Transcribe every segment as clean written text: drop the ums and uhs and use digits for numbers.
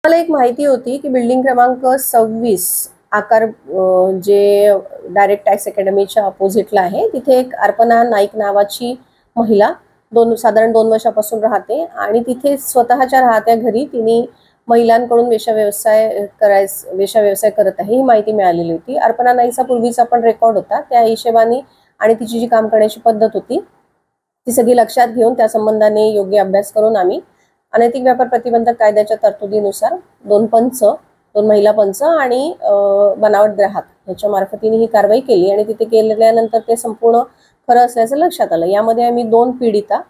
मला एक माहिती होती की बिल्डिंग क्रमांक 26 आकार जे डायरेक्ट टॅक्स अकॅडमीच्या अपोजिटला आहे, तिथे एक अर्पणा नाईक नावाची महिला साधारण 2 वर्षापासून राहते आणि तिथे स्वतःच्या राहत्या घरी तिने महिलांकडून वेश्याव्यवसाय करत आहे ही माहिती मिळालेली होती। अर्पणा नाईकचा पूर्वीचा पण रेकॉर्ड होता, त्या हिशेबाने आणि तिची जी काम करण्याची पद्धत होती ती सगळी लक्षात घेऊन त्या संबंधाने योग्य अभ्यास करून आम्ही अनैतिक व्यापार प्रतिबंधक कायद्याच्या तरतुदीनुसार 2 महिला पंच आणि बनावट ग्राहक याच्या मार्फतीने ही कारवाई केली आणि तिथे केल्यानंतर ते संपूर्ण खरं असल्याचं लक्षात आलं। यामध्ये आम्ही 2 पीडिता,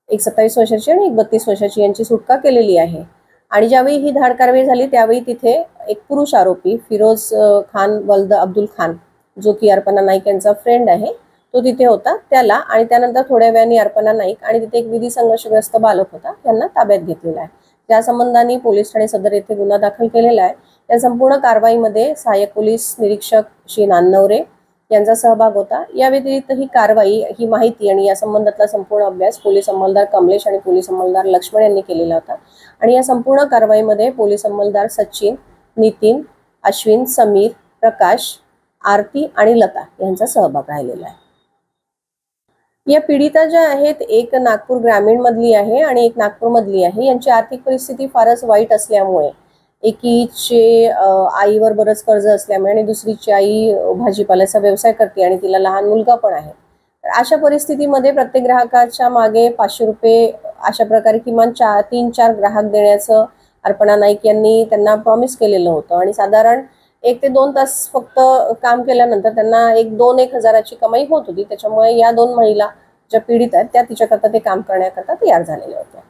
एक 27 वर्षाची आणि एक 32 वर्षाची यांची सुटका केलेली आहे। आणि ज्यावेळी ही धाड कारवाई झाली त्यावेळी तिथे एक पुरुष आरोपी फिरोज खान वल्द अब्दुल खान, जो की अर्पणा नाईक यांचा फ्रेंड आहे, तो तिथे होता। त्याला आणि त्यानंतर थोड्या वेळाने अर्पणा नाईक आणि तिथे एक विधी संघर्षग्रस्त बालक होता यांना ताब्यात घेतलेला आहे। त्या संबंधाने पोलीस ठाणे सदर येथे गुन्हा दाखल केलेला आहे। या संपूर्ण कारवाईमध्ये सहाय्यक पोलीस निरीक्षक श्री नानवरे यांचा सहभाग होता। या व्यतिरिक्त ही कारवाई, ही माहिती आणि या संबंधातला संपूर्ण अभ्यास पोलीस अंमलदार कमलेश आणि पोलीस अंमलदार लक्ष्मण यांनी केलेला होता। आणि या संपूर्ण कारवाईमध्ये पोलीस अंमलदार सचिन, नितीन, अश्विन, समीर, प्रकाश, आरती आणि लता यांचा सहभाग राहिलेला आहे। या पीडिता ज्या आहेत, एक नागपूर ग्रामीण मधली आहे आणि एक नागपूर मधली आहे। यांची आर्थिक परिस्थिती फारच वाईट असल्यामुळे एकीचे आईवर बरंच कर्ज असल्यामुळे आणि दुसरीची आई भाजीपाल्याचा व्यवसाय करते आणि तिला लहान मुलगा पण आहे। तर अशा परिस्थितीमध्ये प्रत्येक ग्राहकाच्या मागे 500 रुपये अशा प्रकारे किमान 3-4 ग्राहक देण्याचं अर्पणा नाईक यांनी त्यांना प्रॉमिस केलेलं होतं आणि साधारण 1 ते 2 तास फक्त काम केल्यानंतर त्यांना 1-1 हजाराची कमाई होत होती। त्याच्यामुळे या 2 महिला ज्या पीडित आहेत त्या तिच्याकरता ते काम करण्याकरता तयार झालेल्या होत्या।